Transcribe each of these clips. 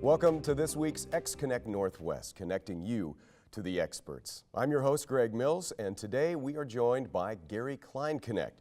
Welcome to this week's xConnect Northwest, connecting you to the experts. I'm your host, Greg Mills, and today we are joined by Gary Kleinknecht.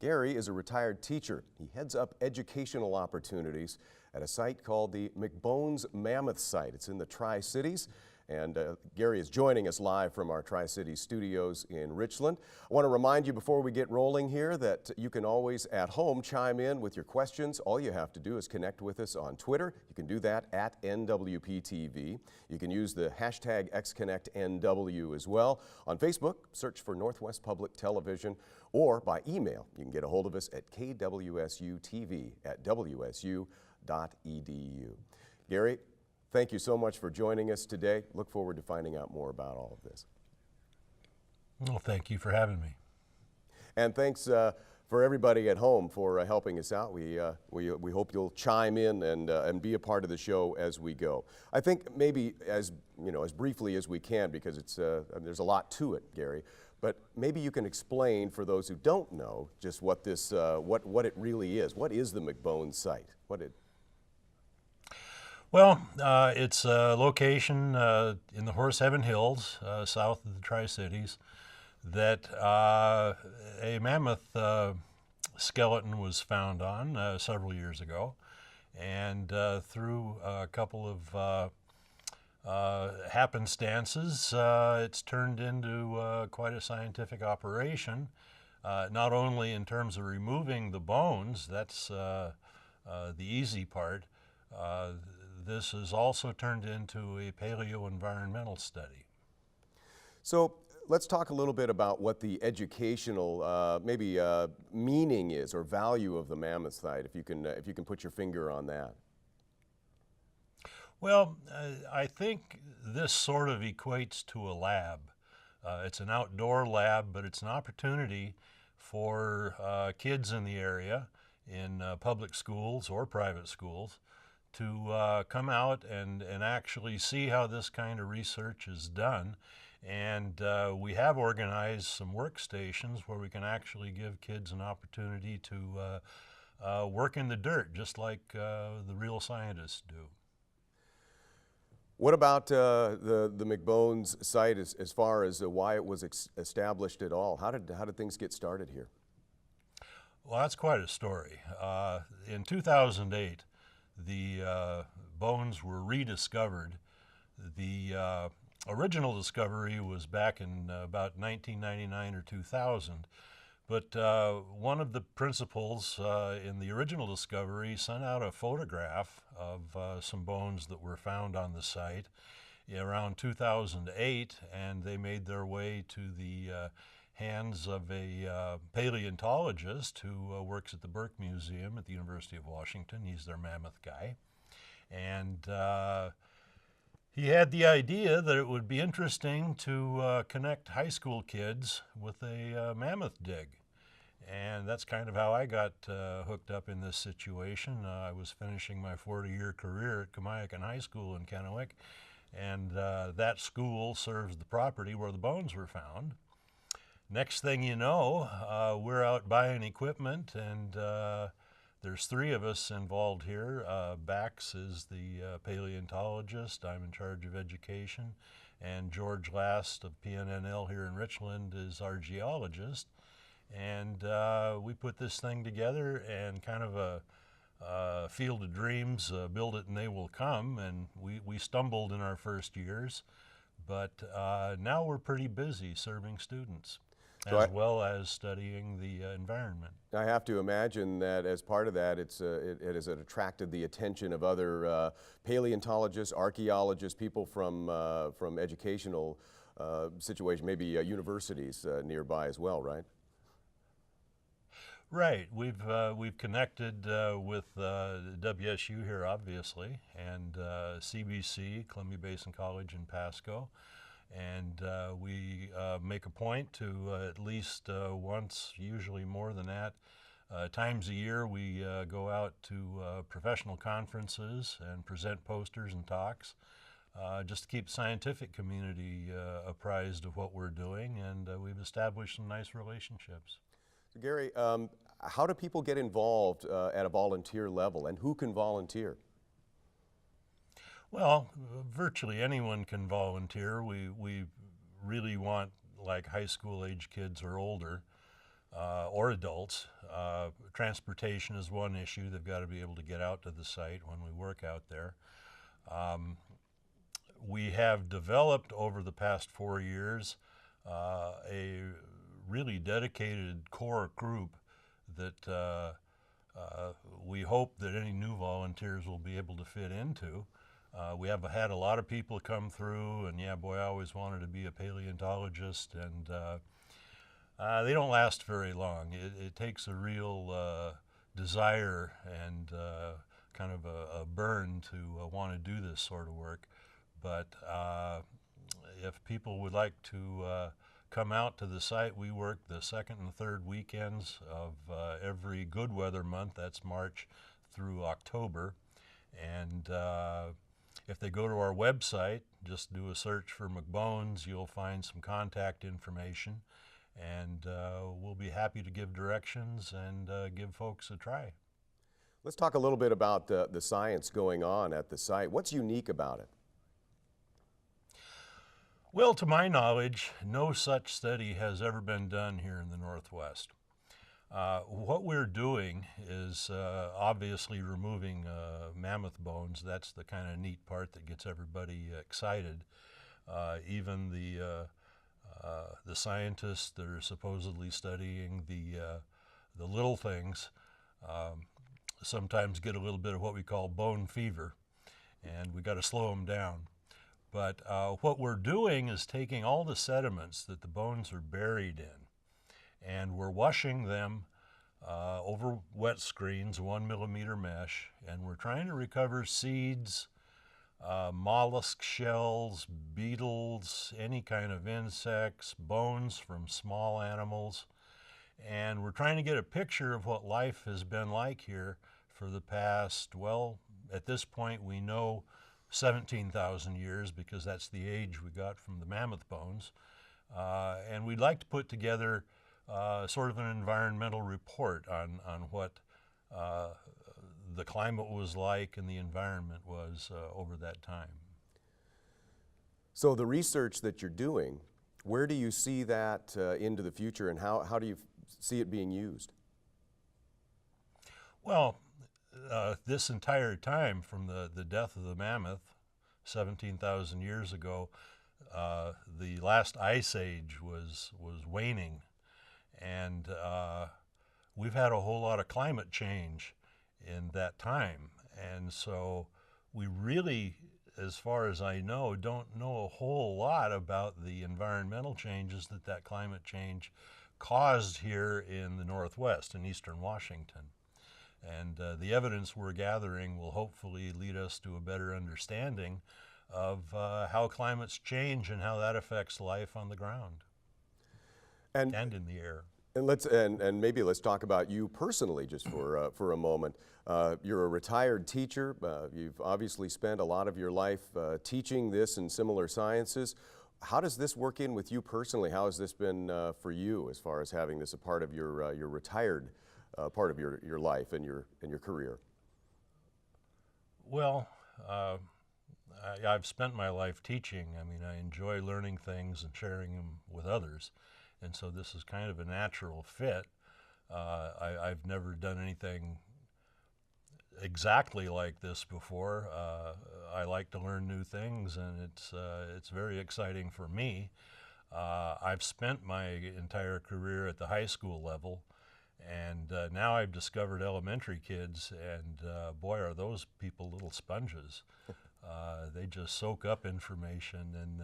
Gary is a retired teacher. He heads up educational opportunities at a site called the McBones Mammoth Site. It's in the Tri-Cities. And Gary is joining us live from our Tri-Cities studios in Richland. I want to remind you before we get rolling here that you can always at home chime in with your questions. All you have to do is connect with us on Twitter. You can do that at NWPTV. You can use the hashtag xConnectNW as well. On Facebook, search for Northwest Public Television, or by email. You can get a hold of us at kwsutv@wsu.edu. Gary, thank you so much for joining us today. Look forward to finding out more about all of this. Well, thank you for having me. And thanks for everybody at home for helping us out. We hope you'll chime in and be a part of the show as we go. I think maybe as briefly as we can, because it's there's a lot to it, Gary. But maybe you can explain for those who don't know just what this what it really is. What is the McBones site? Well, it's a location in the Horseheaven Hills, south of the Tri-Cities, that a mammoth skeleton was found on several years ago. And through a couple of happenstances, it's turned into quite a scientific operation, not only in terms of removing the bones, that's the easy part. This has also turned into a paleo-environmental study. So let's talk a little bit about what the educational meaning is or value of the mammoth site, if you can put your finger on that. Well, I think this sort of equates to a lab. It's an outdoor lab, but it's an opportunity for kids in the area, in public schools or private schools, to come out and actually see how this kind of research is done. And we have organized some workstations where we can actually give kids an opportunity to work in the dirt, just like the real scientists do. What about the McBones site as far as why it was established at all? How did things get started here? Well, that's quite a story. In 2008, the bones were rediscovered. The original discovery was back in about 1999 or 2000, but one of the principals in the original discovery sent out a photograph of some bones that were found on the site around 2008, and they made their way to the hands of a paleontologist who works at the Burke Museum at the University of Washington. He's their mammoth guy. And he had the idea that it would be interesting to connect high school kids with a mammoth dig. And that's kind of how I got hooked up in this situation. I was finishing my 40-year career at Kamiakin High School in Kennewick, and that school serves the property where the bones were found. Next thing you know, we're out buying equipment, and there's three of us involved here. Bax is the paleontologist. I'm in charge of education. And George Last of PNNL here in Richland is our geologist. And we put this thing together and kind of a field of dreams, build it and they will come. And we stumbled in our first years, but now we're pretty busy serving students, as well as studying the environment. I have to imagine that as part of that, it has attracted the attention of other paleontologists, archaeologists, people from educational situations, maybe universities nearby as well, right? Right. We've connected with WSU here, obviously, and CBC, Columbia Basin College in Pasco. And we make a point to at least once, usually more than that, times a year we go out to professional conferences and present posters and talks just to keep the scientific community apprised of what we're doing, and we've established some nice relationships. So Gary, how do people get involved at a volunteer level, and who can volunteer? Well, virtually anyone can volunteer. We really want like high school age kids or older, or adults. Transportation is one issue. They've got to be able to get out to the site when we work out there. We have developed over the past 4 years a really dedicated core group that we hope that any new volunteers will be able to fit into. We have had a lot of people come through, and yeah, boy, I always wanted to be a paleontologist, and they don't last very long. It takes a real desire and kind of a burn to want to do this sort of work. But if people would like to come out to the site, we work the second and third weekends of every good weather month. That's March through October. And if they go to our website, just do a search for McBones, you'll find some contact information. And we'll be happy to give directions and give folks a try. Let's talk a little bit about the science going on at the site. What's unique about it? Well, to my knowledge, no such study has ever been done here in the Northwest. What we're doing is obviously removing mammoth bones. That's the kind of neat part that gets everybody excited. Even the scientists that are supposedly studying the little things sometimes get a little bit of what we call bone fever, and we got to slow them down. But what we're doing is taking all the sediments that the bones are buried in, and we're washing them over wet screens, 1 millimeter mesh, and we're trying to recover seeds, mollusk shells, beetles, any kind of insects, bones from small animals. And we're trying to get a picture of what life has been like here for the past, well, at this point we know 17,000 years, because that's the age we got from the mammoth bones. And we'd like to put together sort of an environmental report on what the climate was like and the environment was over that time. So the research that you're doing, where do you see that into the future, and how do you see it being used? Well, this entire time from the death of the mammoth 17,000 years ago, the last ice age was waning, and we've had a whole lot of climate change in that time. And so we really, as far as I know, don't know a whole lot about the environmental changes that climate change caused here in the Northwest, in eastern Washington. And the evidence we're gathering will hopefully lead us to a better understanding of how climates change and how that affects life on the ground and in the air. And maybe let's talk about you personally just for a moment. You're a retired teacher. You've obviously spent a lot of your life teaching this and similar sciences. How does this work in with you personally? How has this been for you as far as having this a part of your retired part of your life and your career? Well, I've spent my life teaching. I mean, I enjoy learning things and sharing them with others, and so this is kind of a natural fit. I've never done anything exactly like this before. I like to learn new things, and it's very exciting for me. I've spent my entire career at the high school level, and now I've discovered elementary kids, and boy, are those people little sponges. They just soak up information, and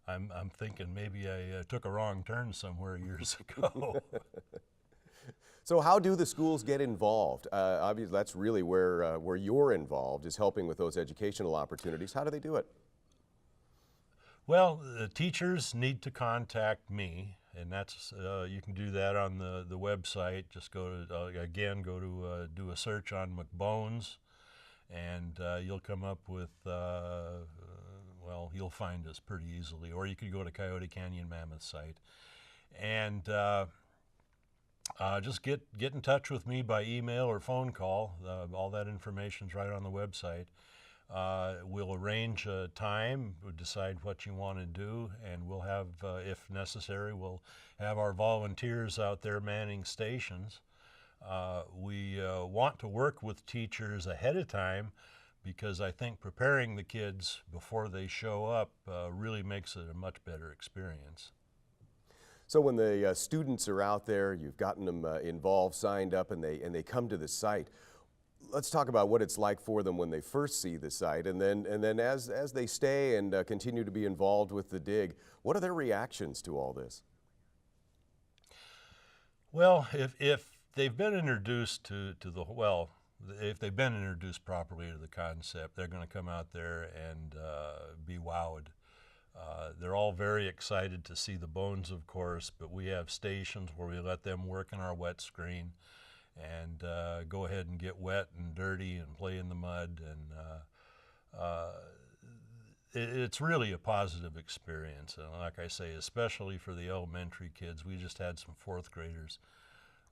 I'm thinking maybe I took a wrong turn somewhere years ago. So how do the schools get involved? Obviously, that's really where you're involved, is helping with those educational opportunities. How do they do it? Well, the teachers need to contact me, and that's you can do that on the website. Just go to again, go to do a search on McBones, and you'll come up with well, you'll find us pretty easily. Or you could go to Coyote Canyon Mammoth site, and just get in touch with me by email or phone call. All that information's right on the website. We'll arrange a time, we'll decide what you want to do, and we'll have, if necessary, we'll have our volunteers out there manning stations. We want to work with teachers ahead of time because I think preparing the kids before they show up really makes it a much better experience. So when the students are out there, you've gotten them involved, signed up, and they come to the site. Let's talk about what it's like for them when they first see the site, and then as they stay and continue to be involved with the dig. What are their reactions to all this? Well, if they've been introduced if they've been introduced properly to the concept, they're going to come out there and be wowed. They're all very excited to see the bones, of course, but we have stations where we let them work in our wet screen and go ahead and get wet and dirty and play in the mud, and it's really a positive experience. And like I say, especially for the elementary kids, we just had some fourth graders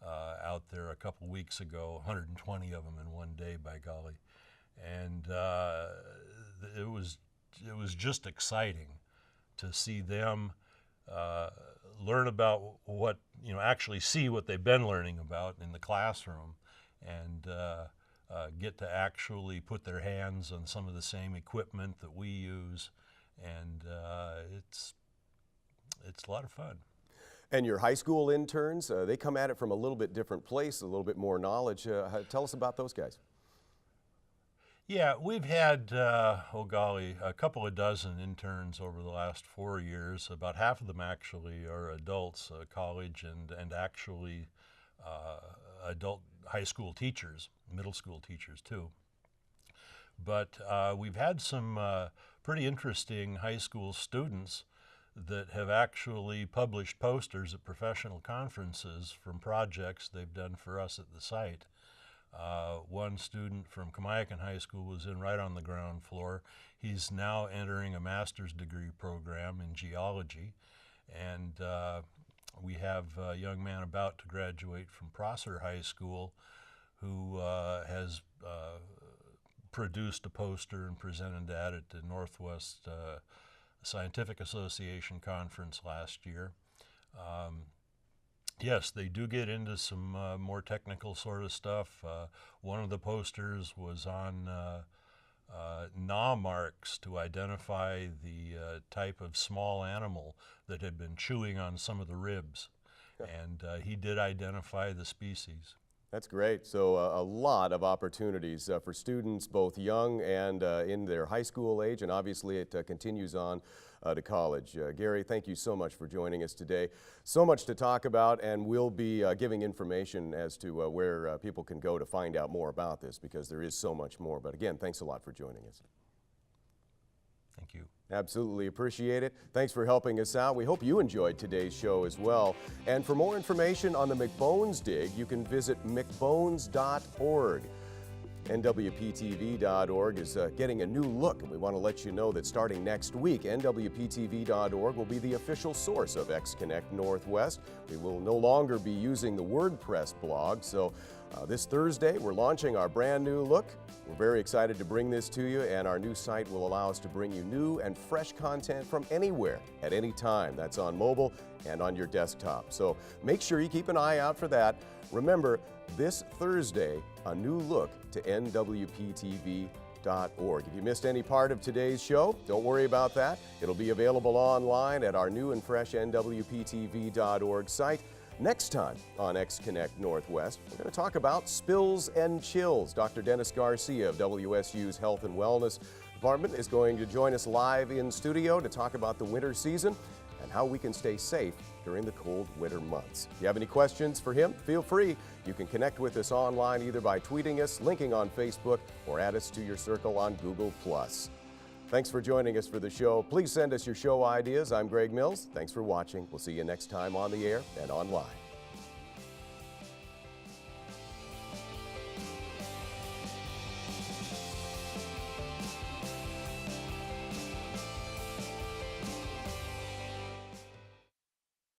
out there a couple weeks ago, 120 of them in one day, by golly, and it was just exciting to see them learn about what, actually see what they've been learning about in the classroom, and get to actually put their hands on some of the same equipment that we use, and it's a lot of fun. And your high school interns, they come at it from a little bit different place, a little bit more knowledge. Tell us about those guys. Yeah, we've had, a couple of dozen interns over the last 4 years. About half of them actually are adults, college and actually adult high school teachers, middle school teachers too. But we've had some pretty interesting high school students that have actually published posters at professional conferences from projects they've done for us at the site. One student from Kamiakin High School was in right on the ground floor. He's now entering a master's degree program in geology, and we have a young man about to graduate from Prosser High School who has produced a poster and presented that at the Northwest Scientific Association conference last year. Yes, they do get into some more technical sort of stuff. One of the posters was on gnaw marks to identify the type of small animal that had been chewing on some of the ribs. And he did identify the species. That's great. So a lot of opportunities for students, both young and in their high school age, and obviously it continues on to college. Gary, thank you so much for joining us today. So much to talk about, and we'll be giving information as to where people can go to find out more about this, because there is so much more. But again, thanks a lot for joining us. Thank you. Absolutely appreciate it. Thanks for helping us out. We hope you enjoyed today's show as well. And for more information on the McBones dig, you can visit mcbones.org. NWPTV.org is getting a new look, and we want to let you know that starting next week, NWPTV.org will be the official source of xConnect Northwest. We will no longer be using the WordPress blog, so this Thursday we're launching our brand new look. We're very excited to bring this to you, and our new site will allow us to bring you new and fresh content from anywhere, at any time. That's on mobile and on your desktop. So make sure you keep an eye out for that. Remember, this Thursday, a new look to NWPTV.org. If you missed any part of today's show, don't worry about that. It'll be available online at our new and fresh NWPTV.org site. Next time on xConnect Northwest, we're going to talk about spills and chills. Dr. Dennis Garcia of WSU's Health and Wellness Department is going to join us live in studio to talk about the winter season and how we can stay safe during the cold winter months. If you have any questions for him, feel free. You can connect with us online either by tweeting us, linking on Facebook, or add us to your circle on Google+. Thanks for joining us for the show. Please send us your show ideas. I'm Greg Mills. Thanks for watching. We'll see you next time on the air and online.